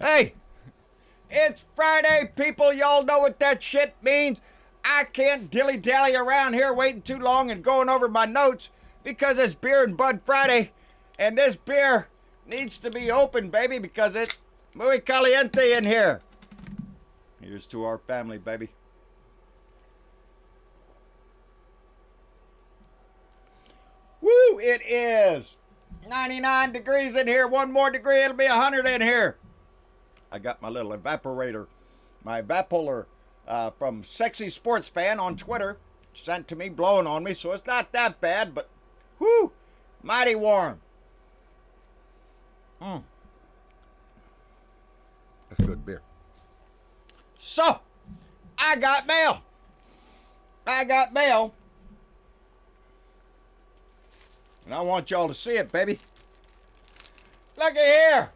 Hey, it's Friday, people. Y'all know what that shit means. I can't dilly-dally around here waiting too long and going over my notes because it's Beer and Bud Friday, and this beer needs to be open, baby, because it's muy caliente in here. Here's to our family, baby. Woo, it is 99 degrees in here. One more degree, it'll be 100 in here. I got my little evaporator, my evapolar from Sexy Sports Fan on Twitter, sent to me, blowing on me, so it's not that bad, but whoo, mighty warm. That's good beer. So, I got mail. And I want y'all to see it, baby. Looky here.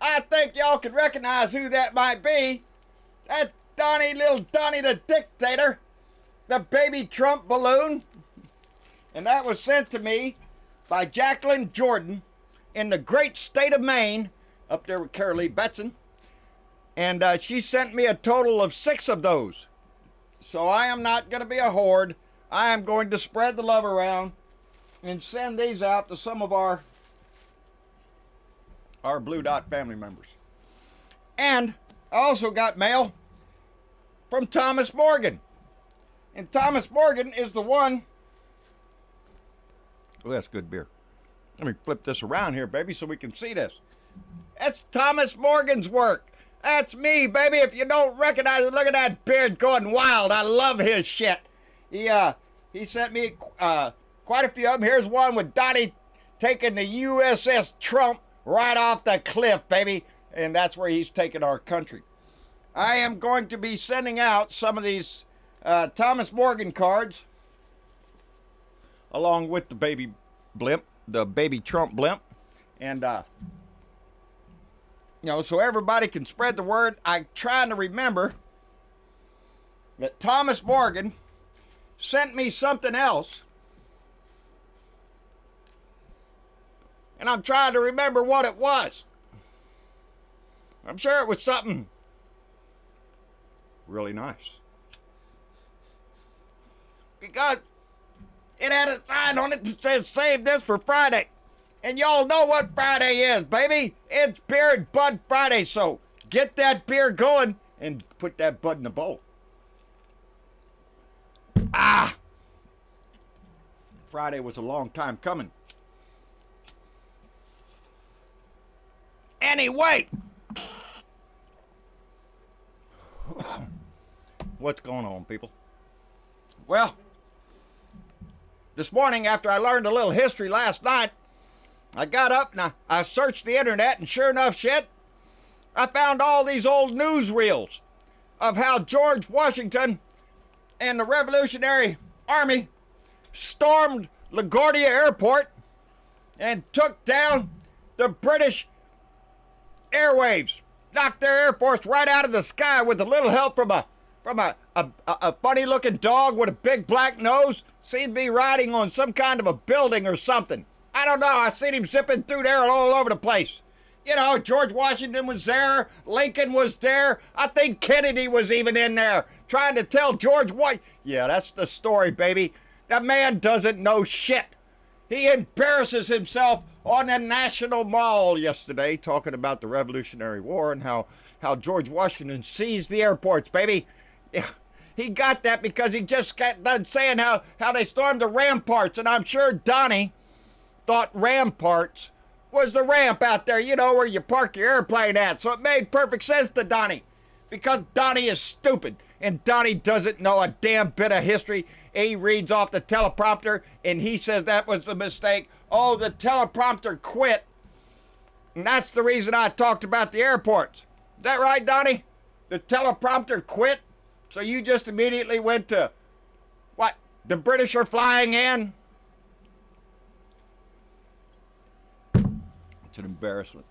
I think y'all can recognize who that might be. That's Donnie, little Donnie the Dictator, the baby Trump balloon. And that was sent to me by Jacqueline Jordan in the great state of Maine, up there with Carolee Betson. And she sent me a total of 6 of those. So I am not going to be a hoard. I am going to spread the love around and send these out to some of our Blue Dot family members. And I also got mail from Thomas Morgan. And Thomas Morgan is the one. Oh, that's good beer. Let me flip this around here, baby, so we can see this. That's Thomas Morgan's work. That's me, baby. If you don't recognize it, look at that beard going wild. I love his shit. He sent me quite a few of them. Here's one with Donnie taking the USS Trump right off the cliff, baby. And that's where he's taking our country. I am going to be sending out some of these Thomas Morgan cards along with the baby blimp, the baby Trump blimp. And, so everybody can spread the word. I'm trying to remember that Thomas Morgan sent me something else. And I'm trying to remember what it was. I'm sure it was something really nice. Because it had a sign on it that says, save this for Friday. And y'all know what Friday is, baby. It's Beer and Bud Friday, so get that beer going and put that bud in the bowl. Friday was a long time coming. Anyway, what's going on, people? Well, this morning after I learned a little history last night, I got up and I searched the internet, and sure enough shit, I found all these old newsreels of how George Washington and the Revolutionary Army stormed LaGuardia Airport and took down the British airwaves, knocked their Air Force right out of the sky with a little help from a funny-looking dog with a big black nose. Seemed to be riding on some kind of a building or something. I don't know. I seen him zipping through there all over the place. George Washington was there. Lincoln was there. I think Kennedy was even in there trying to tell George what. Yeah, that's the story, baby. That man doesn't know shit. He embarrasses himself on the National Mall yesterday talking about the Revolutionary War and how George Washington seized the airports, baby. Yeah, he got that because he just got done saying how they stormed the ramparts, and I'm sure Donnie thought ramparts was the ramp out there, where you park your airplane at. So it made perfect sense to Donnie, because Donnie is stupid, and Donnie doesn't know a damn bit of history. He reads off the teleprompter, and he says that was a mistake. Oh, the teleprompter quit, and that's the reason I talked about the airports. Is that right, Donnie? The teleprompter quit, so you just immediately went to, what, the British are flying in? It's an embarrassment.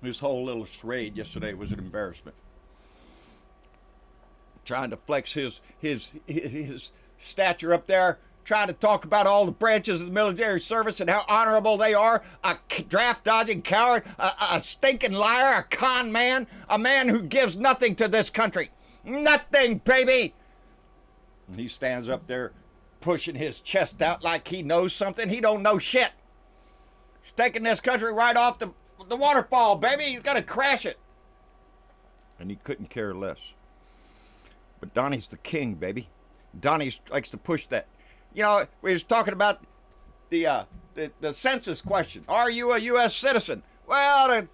This whole little charade yesterday was an embarrassment. Trying to flex his stature up there trying to talk about all the branches of the military service and how honorable they are. A draft-dodging coward, a stinking liar, a con man, a man who gives nothing to this country. Nothing, baby. And he stands up there pushing his chest out like he knows something. He don't know shit. He's taking this country right off the waterfall, baby. He's going to crash it. And he couldn't care less. But Donnie's the king, baby. Donnie likes to push that. You know, we was talking about the census question. Are you a U.S. citizen? Well, the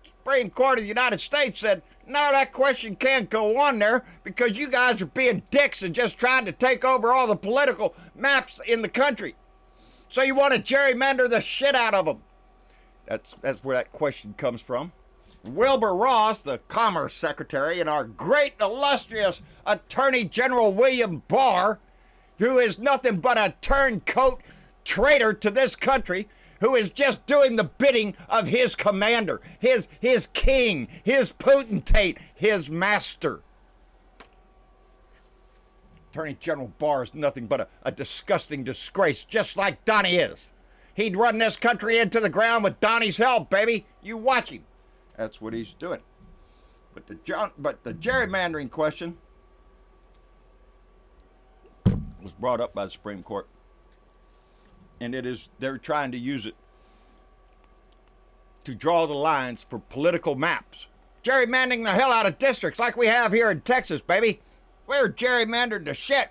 Supreme Court of the United States said, no, that question can't go on there because you guys are being dicks and just trying to take over all the political maps in the country. So you want to gerrymander the shit out of them. That's where that question comes from. Wilbur Ross, the Commerce Secretary, and our great illustrious Attorney General William Barr, who is nothing but a turncoat traitor to this country, who is just doing the bidding of his commander, his king, his potentate, his master. Attorney General Barr is nothing but a disgusting disgrace, just like Donnie is. He'd run this country into the ground with Donnie's help, baby. You watch him. That's what he's doing. But the gerrymandering question was brought up by the Supreme Court, and they're trying to use it to draw the lines for political maps. Gerrymandering the hell out of districts like we have here in Texas, baby. We're gerrymandered to shit.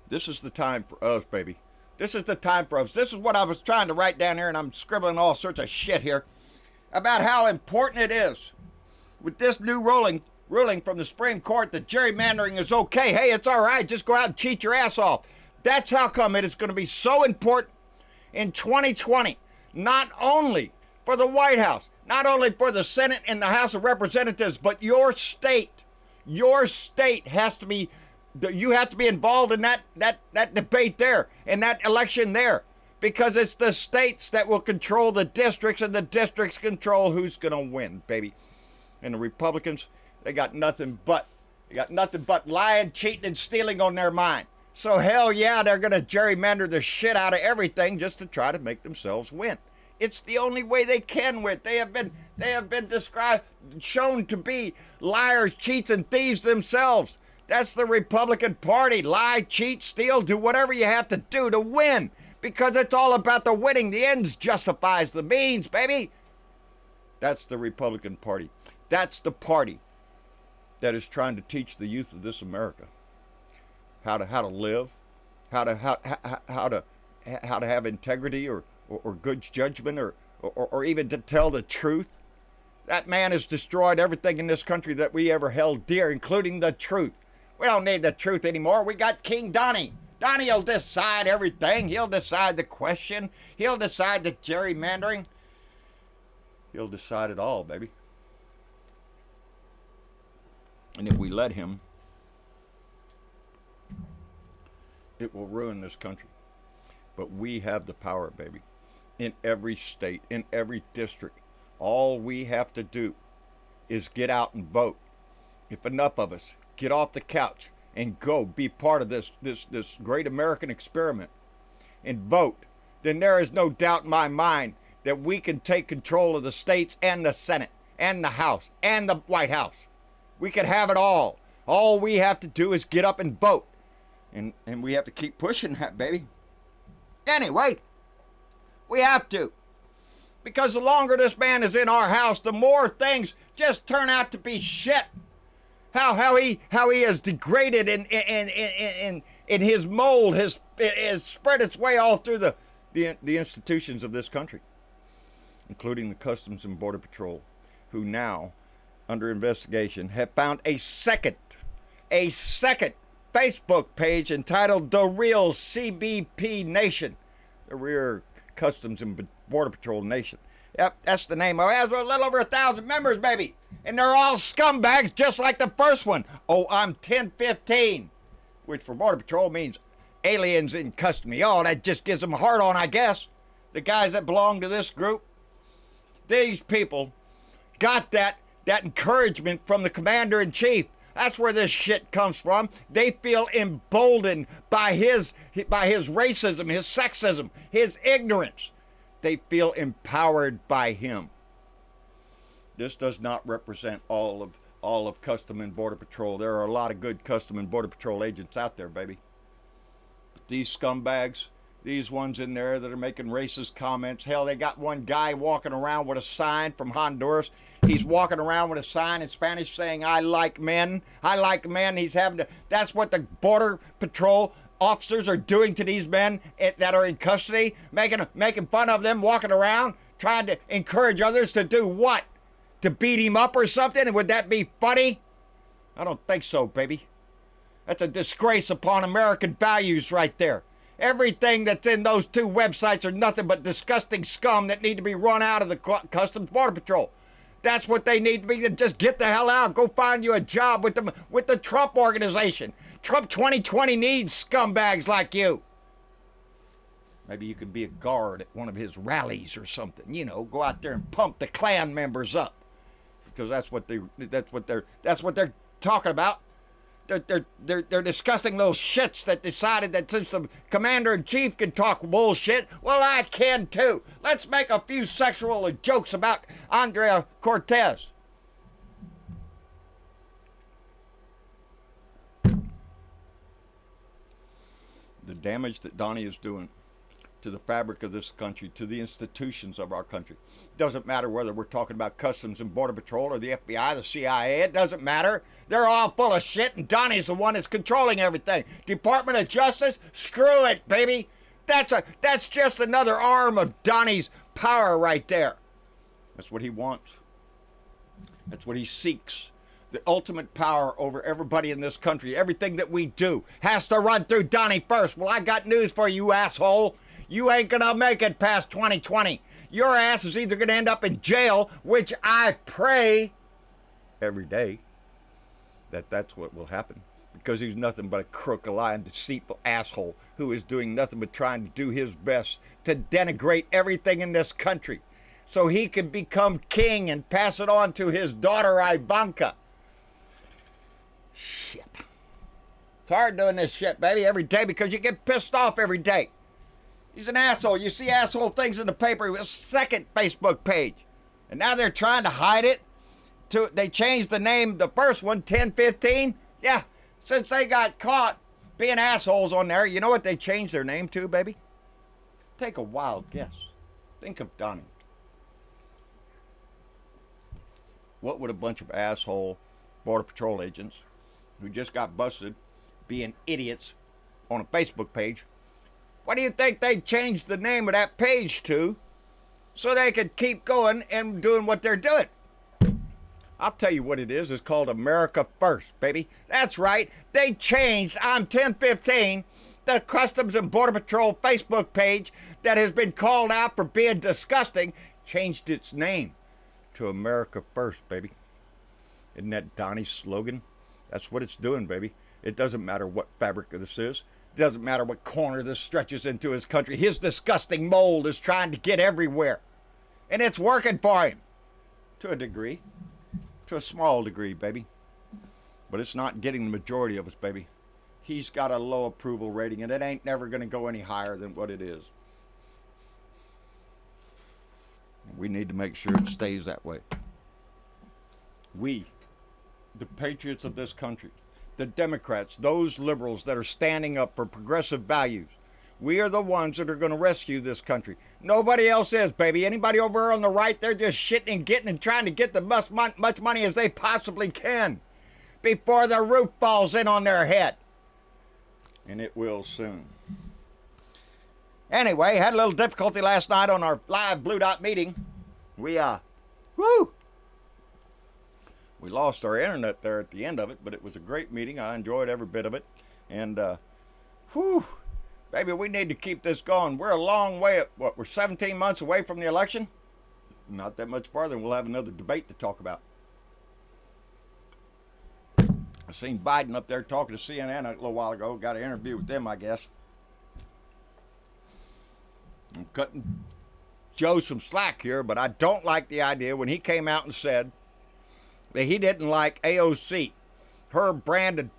This is the time for us, baby. This is the time for us. This is what I was trying to write down here, and I'm scribbling all sorts of shit here about how important it is with this new ruling from the Supreme Court that gerrymandering is okay. Hey, it's all right. Just go out and cheat your ass off. That's how come it is going to be so important in 2020, not only for the White House, not only for the Senate and the House of Representatives, but your state. Your state has to be, you have to be involved in that debate there, in that election there, because it's the states that will control the districts, and the districts control who's going to win, baby. And the Republicans, they got nothing but lying, cheating, and stealing on their mind. So hell yeah, they're going to gerrymander the shit out of everything just to try to make themselves win. It's the only way they can win. They have been shown to be liars, cheats, and thieves themselves. That's the Republican Party. Lie, cheat, steal, do whatever you have to do to win. Because it's all about the winning. The ends justifies the means, baby. That's the Republican Party. That's the party that is trying to teach the youth of this America how to live, how to have integrity or good judgment or even to tell the truth. That man has destroyed everything in this country that we ever held dear, including the truth. We don't need the truth anymore. We got King Donnie. Donnie will decide everything. He'll decide the question. He'll decide the gerrymandering. He'll decide it all, baby. And if we let him, it will ruin this country. But we have the power, baby. In every state, in every district. All we have to do is get out and vote. If enough of us get off the couch and go be part of this great American experiment and vote, then there is no doubt in my mind that we can take control of the states and the Senate and the House and the White House. We can have it all. All we have to do is get up and vote. And we have to keep pushing that, baby. Anyway, we have to. Because the longer this man is in our house, the more things just turn out to be shit. How he has degraded in his mold has spread its way all through the institutions of this country, including the Customs and Border Patrol, who now, under investigation, have found a second Facebook page entitled The Real CBP Nation, the Rear Customs and Border Patrol Nation. Yep, that's the name of it. It has a little over 1,000 members, baby. And they're all scumbags just like the first one. Oh, I'm 1015, which for Border Patrol means aliens in custody. Oh, that just gives them a hard on, I guess. The guys that belong to this group. These people got that encouragement from the commander-in-chief. That's where this shit comes from. They feel emboldened by his racism, his sexism, his ignorance. They feel empowered by him. This does not represent all of Custom and Border Patrol. There are a lot of good Custom and Border Patrol agents out there, baby. But these scumbags, these ones in there that are making racist comments. Hell, they got one guy walking around with a sign from Honduras. He's walking around with a sign in Spanish saying, "I like men. I like men." He's having to, that's what the Border Patrol officers are doing to these men that are in custody, making fun of them, walking around, trying to encourage others to do what? To beat him up or something? And would that be funny? I don't think so, baby. That's a disgrace upon American values right there. Everything that's in those two websites are nothing but disgusting scum that need to be run out of the Customs Border Patrol. That's what they need to be. Just get the hell out. Go find you a job with the Trump organization. Trump 2020 needs scumbags like you. Maybe you could be a guard at one of his rallies or something. You know, go out there and pump the Klan members up, because that's what they're talking about. They're discussing those shits that decided that since the commander-in-chief can talk bullshit, well, I can too. Let's make a few sexual jokes about Andrea Cortez. The damage that Donnie is doing to the fabric of this country, to the institutions of our country. It doesn't matter whether we're talking about Customs and Border Patrol or the FBI, the CIA. It doesn't matter. They're all full of shit, and Donnie's the one that's controlling everything. Department of Justice, screw it, baby. That's just another arm of Donnie's power right there. That's what he wants. That's what he seeks. The ultimate power over everybody in this country. Everything that we do has to run through Donnie first. Well, I got news for you, asshole. You ain't gonna make it past 2020. Your ass is either gonna end up in jail, which I pray every day that's what will happen, because he's nothing but a crook, a lying, deceitful asshole who is doing nothing but trying to do his best to denigrate everything in this country so he can become king and pass it on to his daughter Ivanka. Shit. It's hard doing this shit, baby, every day, because you get pissed off every day. He's an asshole. You see asshole things in the paper. His second Facebook page. And now they're trying to hide it. They changed the name, the first one, 1015. Yeah, since they got caught being assholes on there, you know what they changed their name to, baby? Take a wild guess. Think of Donnie. What would a bunch of asshole Border Patrol agents who just got busted being idiots on a Facebook page, what do you think they changed the name of that page to so they could keep going and doing what they're doing? I'll tell you what it is. It's called America First, baby. That's right. They changed on 1015 the Customs and Border Patrol Facebook page that has been called out for being disgusting, changed its name to America First, baby. Isn't that Donnie's slogan? That's what it's doing, baby. It doesn't matter what fabric this is. It doesn't matter what corner this stretches into his country. His disgusting mold is trying to get everywhere. And it's working for him. To a degree. To a small degree, baby. But it's not getting the majority of us, baby. He's got a low approval rating, and it ain't never going to go any higher than what it is. We need to make sure it stays that way. We, the patriots of this country, the Democrats, those liberals that are standing up for progressive values, we are the ones that are going to rescue this country. Nobody else is, baby. Anybody over on the right, they're just shitting and getting and trying to get the much money as they possibly can before the roof falls in on their head. And it will soon. Anyway, had a little difficulty last night on our live Blue Dot meeting. We lost our internet there at the end of it, but it was a great meeting. I enjoyed every bit of it. And, baby, we need to keep this going. We're a long way, we're 17 months away from the election? Not that much farther, and we'll have another debate to talk about. I seen Biden up there talking to CNN a little while ago. Got an interview with them, I guess. I'm cutting Joe some slack here, but I don't like the idea when he came out and said that he didn't like AOC her brand of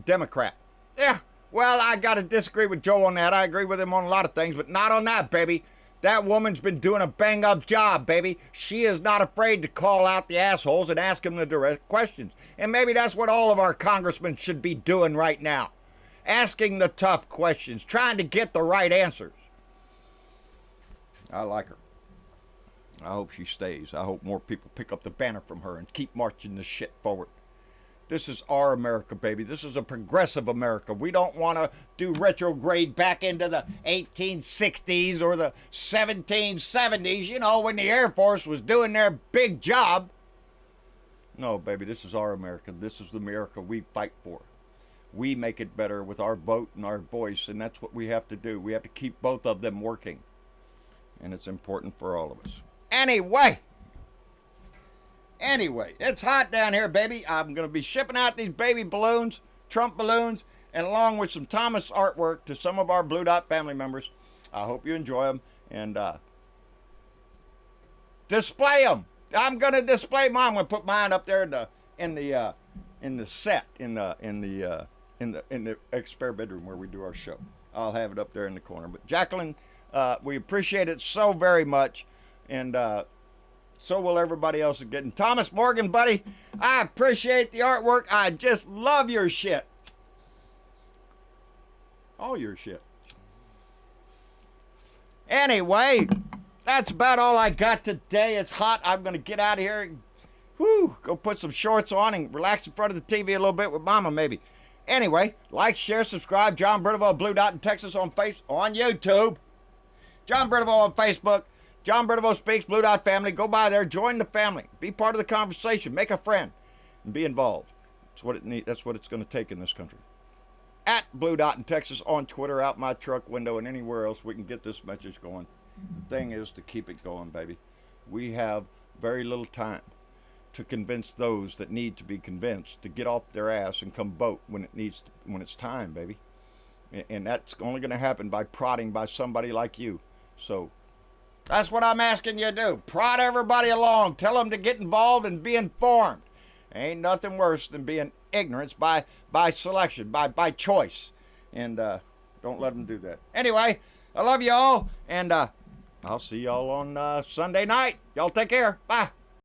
Democrat. Yeah, well, I got to disagree with Joe on that. I agree with him on a lot of things, but not on that, baby. That woman's been doing a bang-up job, baby. She is not afraid to call out the assholes and ask them the direct questions. And maybe that's what all of our congressmen should be doing right now. Asking the tough questions, trying to get the right answers. I like her. I hope she stays. I hope more people pick up the banner from her and keep marching this shit forward. This is our America, baby. This is a progressive America. We don't want to do retrograde back into the 1860s or the 1770s, you know, when the Air Force was doing their big job. No, baby, this is our America. This is the America we fight for. We make it better with our vote and our voice, and that's what we have to do. We have to keep both of them working. And it's important for all of us. Anyway, it's hot down here, baby. I'm going to be shipping out these baby balloons, Trump balloons, and along with some Thomas artwork to some of our Blue Dot family members. I hope you enjoy them and display them. I'm going to display mine. I'm going to put mine up there in the set in the spare bedroom where we do our show. I'll have it up there in the corner. But Jacqueline, we appreciate it so very much, and so will everybody else getting. Thomas Morgan, buddy, I appreciate the artwork. I just love your shit. All your shit. Anyway, that's about all I got today. It's hot. I'm going to get out of here and go put some shorts on and relax in front of the TV a little bit with Mama, maybe. Anyway, like, share, subscribe. John Brittleville, Blue Dot in Texas on YouTube. John Brittleville on Facebook. John Brittleville Speaks, Blue Dot Family. Go by there, join the family, be part of the conversation, make a friend, and be involved. That's what it needs. That's what it's going to take in this country. At Blue Dot in Texas on Twitter, out my truck window, and anywhere else we can get this message going. The thing is to keep it going, baby. We have very little time to convince those that need to be convinced to get off their ass and come vote when it's time, baby. And that's only going to happen by prodding by somebody like you. So that's what I'm asking you to do. Prod everybody along. Tell them to get involved and be informed. Ain't nothing worse than being ignorant by selection, by choice. And don't let them do that. Anyway, I love you all, and I'll see y'all on Sunday night. Y'all take care. Bye.